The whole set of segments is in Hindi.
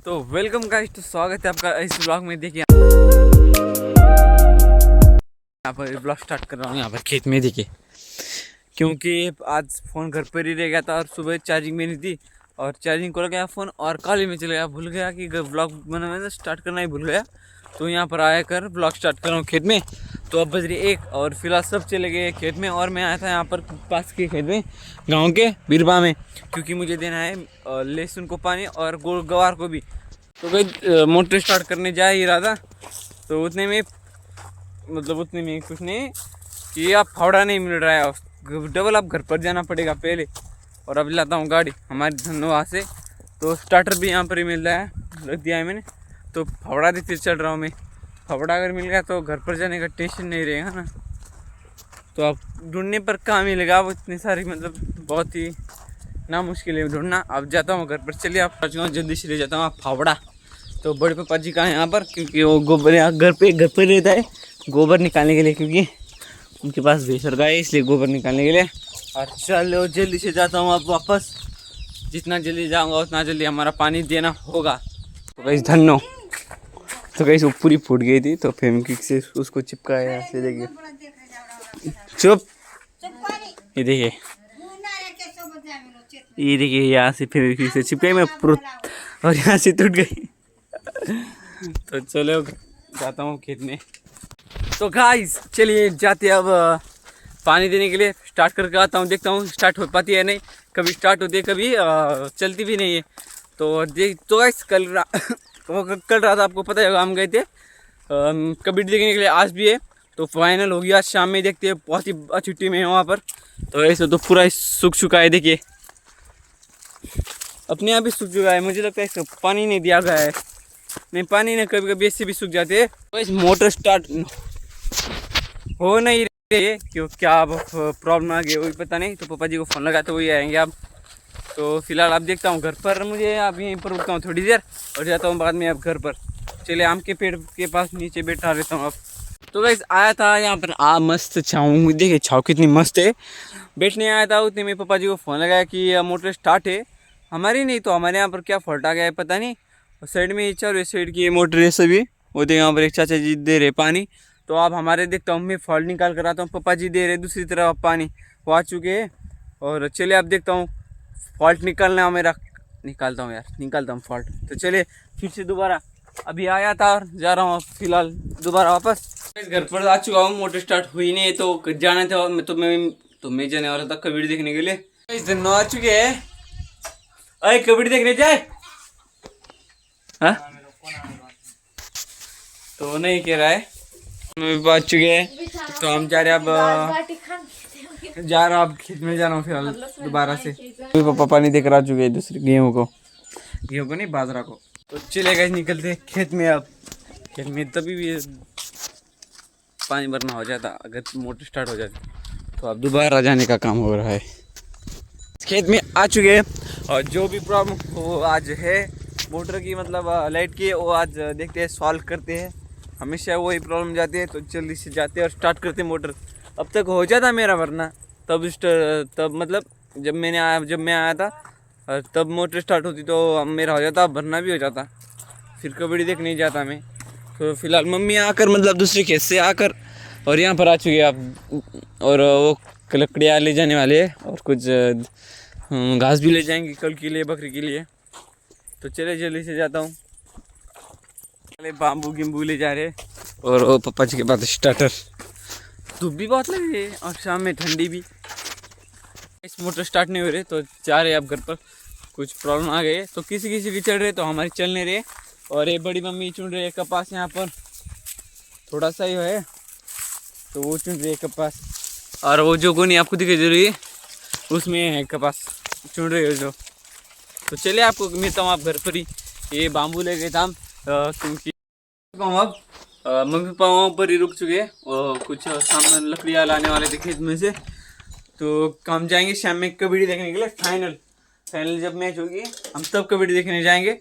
तो वेलकम गाइस, तो स्वागत है आपका इस ब्लॉग में। देखिए यहाँ पर ब्लॉग स्टार्ट कर रहा हूँ यहाँ पर खेत में। देखिए क्योंकि आज फ़ोन घर पर ही रह गया था और सुबह चार्जिंग में नहीं थी और चार्जिंग कर गया फ़ोन और कॉलेज में चले गया, भूल गया कि ब्लॉग बनाना स्टार्ट करना ही भूल गया। तो यहाँ पर आया कर ब्लॉग स्टार्ट कर रहा हूँ खेत में। तो अब बज रही 1 और फिलहाल सब चले गए खेत में और मैं आया था यहाँ पर पास के खेत में, गाँव के बिरबा में, क्योंकि मुझे देना है लहसुन को पानी और गवार को भी। तो भाई मोटर स्टार्ट करने जा ही रहा था, तो उतने में कुछ नहीं कि अब फावड़ा नहीं मिल रहा है, डबल अब घर पर जाना पड़ेगा पहले। और अब लाता हूँ गाड़ी हमारी धनोवा से, तो स्टार्टर भी यहाँ पर ही मिल रहा है, रख दिया है मैंने। तो फावड़ा देते चल रहा हूँ मैं। फावड़ा अगर मिल गया तो घर पर जाने का टेंशन नहीं रहेगा ना। तो अब ढूंढने पर कहाँ मिलेगा वो, इतनी सारी बहुत ही ना मुश्किल है ढूंढना। अब जाता हूँ घर पर, चलिए आप जल्दी से ले जाता हूँ आप फावड़ा। तो बड़े पापा जी का है यहाँ पर, क्योंकि वो गोबर यहाँ घर पर रहता है गोबर निकालने के लिए, क्योंकि उनके पास भैंसर गाय है, इसलिए गोबर निकालने के लिए। और चलो जल्दी से जाता हूँ अब वापस। जितना जल्दी जाऊँगा उतना जल्दी हमारा पानी देना होगा। तो वैसे धन्नो तो कैसे वो पूरी फूट गई थी, तो फेविक्विक से उसको चिपकाया ऐसे। देखिए चुप, ये देखिए यहाँ से फेविक्विक से चिपकाई मैं और यहाँ से टूट गई। तो चलो जाता हूँ खेत में। तो गाइस चलिए जाते अब पानी देने के लिए स्टार्ट करके आता हूँ, देखता हूँ स्टार्ट हो पाती है नहीं। कभी स्टार्ट होती है, कभी चलती भी नहीं है। तो गाइस कल रात आपको पता है हम गए थे कबड्डी देखने के लिए, आज भी है। तो फाइनल हो गया, शाम में देखते हैं। बहुत ही अच्छी टीम है वहाँ पर। तो ऐसे तो पूरा सूख चुका है, देखिए अपने आप ही सूख चुका है। मुझे लगता है इसको पानी नहीं दिया गया है। नहीं पानी ना, कभी कभी ऐसे भी सूख जाते हैं। तो इस मोटर स्टार्ट हो नहीं रही, क्यों क्या प्रॉब्लम आ गई वही पता नहीं। तो पापा जी को फ़ोन लगा तो वही आएंगे अब। तो फिलहाल अब देखता हूँ घर पर, मुझे अब यहीं पर रुकता हूँ थोड़ी देर और जाता हूँ बाद में अब घर पर। चलिए आम के पेड़ के पास नीचे बैठा रहता हूँ अब। तो वैसे आया था यहाँ पर मस्त छाँव, देखिए छाँव कितनी मस्त है। बैठने आया था, उतने में पापा जी को फ़ोन लगाया कि मोटर स्टार्ट है। हमारी नहीं तो हमारे यहाँ पर क्या फॉल्ट आ गया है पता नहीं। साइड में चारों इस साइड की मोटर है सभी, वो देखिए यहाँ पर एक चाचा जी दे रहे पानी। तो आप हमारे देखता हूँ मैं फॉल्ट निकाल कर आता हूँ, पापा जी दे रहे दूसरी तरफ पानी, वो आ चुके हैं। और चलिए अब देखता हूँ फॉल्ट निकालना मेरा, निकालता हूँ फॉल्ट। तो चलिए फिर से दोबारा अभी आया था और जा रहा हूँ फिलहाल दोबारा वापस। इस घर पर आ चुका हूँ, मोटर स्टार्ट हुई नहीं तो जाना था मैं जाने वाला था कबड्डी देखने के लिए। इस दिन आ चुके हैं, अरे कबड्डी देखने जाए। हाँ तो नहीं कह रहा है, मैं बात चुके हैं। तो हम जा रहे अब खेत में जा रहा हूँ फिलहाल दोबारा से। पापा पानी देकर आ चुके हैं दूसरे गेहूँ को नहीं बाजरा को। तो चलेगा निकलते खेत में। अब खेत में तभी भी पानी भरना हो जाता अगर मोटर स्टार्ट हो जाती। तो अब दोबारा जाने का काम हो रहा है। खेत में आ चुके हैं और जो भी प्रॉब्लम वो आज है मोटर की, मतलब लाइट की, वो आज देखते हैं सॉल्व करते हैं। हमेशा वही प्रॉब्लम जाती है, तो जल्दी से जाते हैं और स्टार्ट करते हैं मोटर। अब तक हो जाता मेरा, वरना तब मतलब जब मैं आया था तब मोटर स्टार्ट होती तो मेरा हो जाता, भरना भी हो जाता। फिर कबड्डी देख नहीं जाता मैं। तो फिलहाल मम्मी आकर मतलब दूसरे खेत से आकर और यहाँ पर आ चुकी है आप। और वो लकड़ियाँ ले जाने वाले हैं और कुछ घास भी ले जाएंगे कल के लिए, बकरी के लिए। तो चले जल्दी से जाता हूँ। पहले बाम्बू गिम्बू ले जा रहे और वो पापा जी के पास स्टार्टर। धूप भी बहुत लग रही है और शाम में ठंडी भी। इस मोटर स्टार्ट नहीं हो रहे तो जा रहे अब घर पर। कुछ प्रॉब्लम आ गई है तो किसी की चढ़ रहे तो हमारी चल नहीं रहे। और ये बड़ी मम्मी चुन रही है कपास, यहाँ पर थोड़ा सा ही है तो वो चुन रही है कपास। और वो जो गोनी आपको दिखाई दे रही है उसमें है कपास चुन रहे हो जो। तो चलिए आपको मिलता हूँ आप घर पर ही। ये बाम्बू ले गए था हम, क्योंकि अब मम्मी पापा वहाँ पर ही रुक चुके हैं और कुछ सामान लकड़ियाँ लाने वाले थे खेत में से। तो हम जाएंगे शाम में कबड्डी देखने के लिए। फाइनल जब मैच होगी हम तब कबड्डी देखने जाएंगे।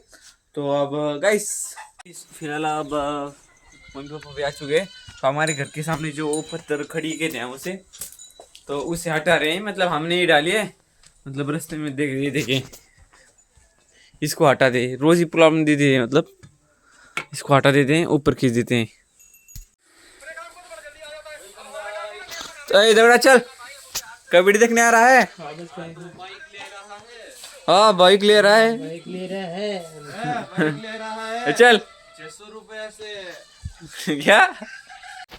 तो अब गाइस फिलहाल अब मम्मी पापा भी आ चुके हैं। तो हमारे घर के सामने जो वो पत्थर खड़ी के थे उसे, तो उसे हटा रहे हैं, मतलब हमने ही डाली है, मतलब रास्ते में देख रही देखिए इसको हटा दे, रोज ही प्रॉब्लम दे दे, मतलब इसको हटा देते हैं, ऊपर खींच देते हैं। तो झगड़ा चल, कबड्डी देखने आ रहा है। हाँ बाइक ले रहा है, चल 600 रुपए से क्या।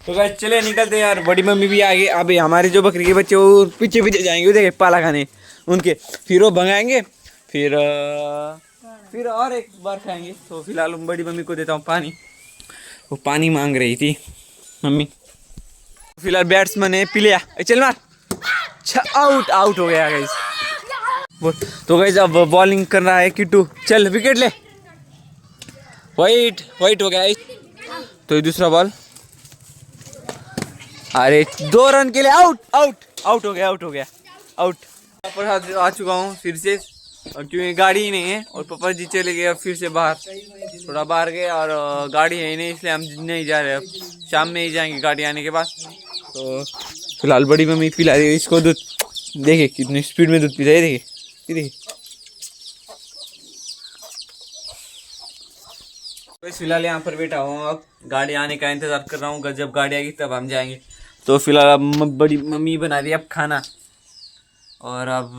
तो गाइस चले निकलते हैं यार, बड़ी मम्मी भी आ गई। अभी हमारे जो बकरी के बच्चे वो पीछे पीछे जाएंगे, देखे पाला खाने उनके, फिर वो भगाएंगे, फिर और एक बार खाएंगे। तो फिलहाल बड़ी मम्मी को देता हूँ पानी, वो पानी मांग रही थी मम्मी। फिलहाल बैट्समैन है, पी लिया, चल मार, आउट आउट हो गया गाइस। तो गाइस अब बॉलिंग कर रहा है किट्टू, चल विकेट ले, वाइट वाइट हो गया। तो ये दूसरा बॉल, अरे 2 रन के लिए आउट आउट आउट हो गया, आउट हो गया, आउट। पर आ चुका हूँ फिर से, और क्योंकि गाड़ी ही नहीं है और पापा जी चले गए अब फिर से बाहर, थोड़ा बाहर गए और गाड़ी है ही नहीं, इसलिए हम नहीं जा रहे, अब शाम में ही जाएंगे गाड़ी आने के बाद। तो फिलहाल बड़ी मम्मी पिला रही है इसको दूध, देखिए कितनी स्पीड में दूध पीता है, देखिए देखिए। तो फिलहाल यहाँ पर बैठा हूँ, अब गाड़ी आने का इंतजार कर रहा हूँ, जब गाड़ी आएगी तब हम जाएंगे। तो फिलहाल अब बड़ी मम्मी बना रही है अब खाना, और अब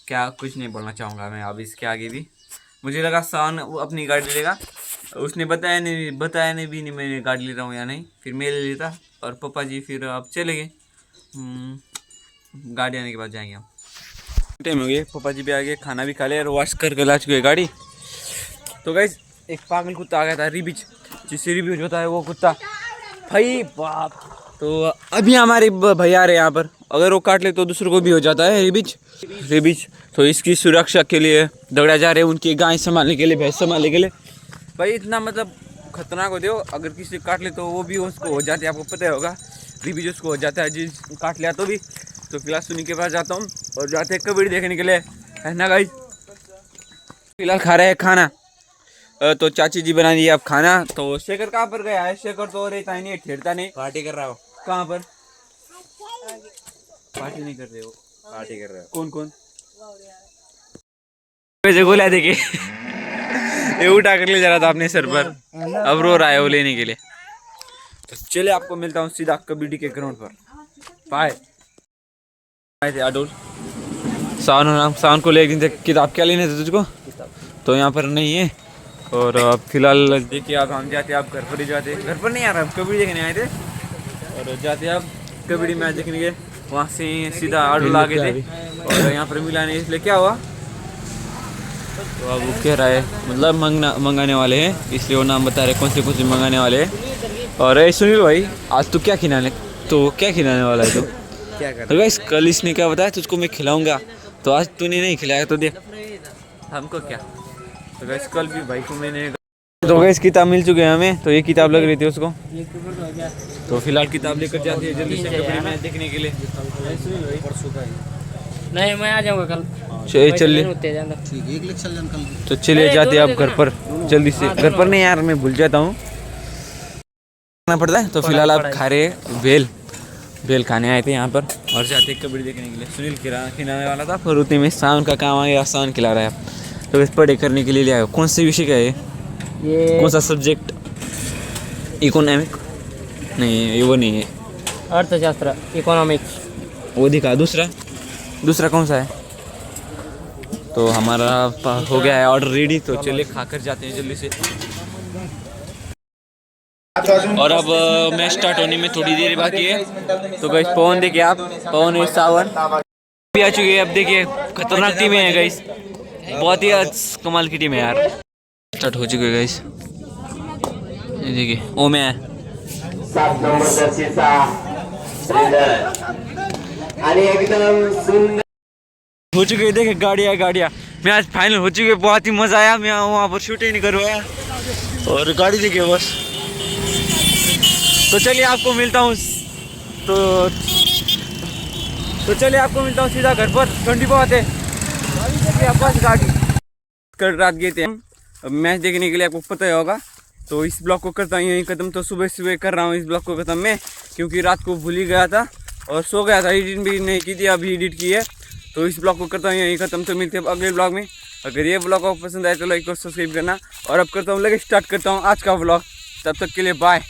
क्या कुछ नहीं बोलना चाहूँगा मैं अब इसके आगे भी। मुझे लगा शान वो अपनी गाड़ी लेगा, उसने बताया नहीं भी नहीं मैंने गाड़ी ले रहा हूँ या नहीं, फिर मैं ले लेता। और पापा जी फिर अब चले गए, गाड़ी आने के बाद जाएंगे हम। टाइम हो गया, पापा जी भी आ गए, खाना भी खा लिया और वॉश करके ला चुके गाड़ी। तो गाइस एक पागल कुत्ता आ गया था, रिबिच, जिससे रिबिच होता है वो कुत्ता, भाई बाप। तो अभी हमारे भैया आ रहे हैं यहाँ पर, अगर वो काट ले तो दूसरों को भी हो जाता है रिबिच। तो इसकी सुरक्षा के लिए दौड़ा जा रहे हैं, उनकी गाय संभालने के लिए, भैंस संभालने के लिए। भाई इतना मतलब खतरनाक होते हो, अगर किसी काट ले तो वो भी उसको हो जाते है, आपको पता होगा, रिबिच उसको हो जाता है जिस काट लिया तो भी। तो फिलहाल सुनी के पास जाता हूँ और जाते हैं कबड्डी देखने के लिए, है ना गाइस। फिलहाल खा रहे हैं खाना, तो चाची जी बना दी अब खाना। तो शेखर कहाँ पर गया है, शेखर तो रहता ही नहीं, ठेरता नहीं, पार्टी कर रहा हो। कहाँ पर पार्टी नहीं कर रहे हो, पार्टी कर रहे हो, कौन कौन वैसे गोला देखे ये उठा कर ले जा रहा था अपने सर पर, अब रो रहा है वो लेने के लिए। तो चले आपको मिलता हूँ सीधा कबड्डी के ग्राउंड पर, बाय। आए थे अडोल शान को ले एक दिन किताब क्या लेने थे तुझको, तो यहाँ पर नहीं है। और अब फिलहाल देखिए आप, हम जाते आप घर पर ही जाते, घर पर नहीं आ रहा, कबड्डी देखने आए थे और जाते आप कबड्डी मैच देखने गए, वहाँ से सीधा अडोल आ गए थे और यहाँ पर मिला नहीं, इसलिए क्या हुआ। तो अब वो कह रहा है मतलब मंगाने वाले हैं, इसलिए वो नाम बता रहे कौन से मंगाने वाले हैं। और सुनील भाई आज तू क्या खिलाने वाला है, तो क्या कर रहा है? कल इसने क्या बताया तुझको मैं खिलाऊंगा, तो आज तूने नहीं खिलाया तो देख हमको क्या। तो गैस कल भी भाई को मैंने, तो गैस किताब मिल चुके हैं हमें, तो ये किताब लग रही थी उसको, तो फिलहाल किताब लेकर जाती है जल्दी से कबड्डी मैच देखने के लिए। नहीं मैं आ जाऊंगा कल, चलिए तो चलिए जाते आप घर पर जल्दी से, घर पर नहीं यार मैं भूल जाता हूँ पड़ता है। तो फिलहाल आप खा रहे बेल खाने आए थे यहाँ पर और जाते कबड्डी देखने के लिए। सुनील खिलाने वाला था, फिर उतने में शान का काम आ गया, शान खिला रहा है। तो इस पढ़ाई करने के लिए ले आया। कौन से विषय का है ये, कौन सा सब्जेक्ट, इकोनॉमिक नहीं वो नहीं है, अर्थशास्त्र इकोनॉमिक्स, वो दिखा। दूसरा कौन सा है। तो हमारा हो गया है ऑर्डर रेडी, तो चलिए खाकर जाते हैं जल्दी से। और अब मैच स्टार्ट होने में थोड़ी देर बाकी है। तो गाइस पवन देखिए आप, पवन है, सावन भी आ चुके हैं। अब देखिए खतरनाक टीम है गाइस, बहुत ही कमाल की टीम है यार। स्टार्ट हो चुके गाइस, ये देखिए ओ मैं हो चुके हैं। देखिए गाड़ियाँ मैच फाइनल हो चुके, बहुत ही मजा आया। मैं वहाँ पर शूटिंग नहीं करवाया और गाड़ी देखिए बस। तो चलिए आपको मिलता हूँ तो चलिए आपको मिलता हूँ सीधा घर पर। 20 बहुत है बस गाड़ी। कल रात गए थे हम मैच देखने के लिए, आपको पता ही होगा। तो इस ब्लॉग को करता हूँ यहीं खत्म। तो सुबह कर रहा हूँ इस ब्लॉग को खत्म मैं, क्योंकि रात को भूल ही गया था और सो गया था, एडिट भी नहीं की थी, अभी एडिट की है। तो इस ब्लॉग को करता हूँ यहीं खत्म। तो मिलते हैं अगले ब्लॉग में। अगर ये ब्लॉग आपको पसंद आए तो लाइक और सब्सक्राइब करना। और अब करता हूँ, लगे स्टार्ट करता हूँ आज का ब्लॉग। तब तक के लिए बाय।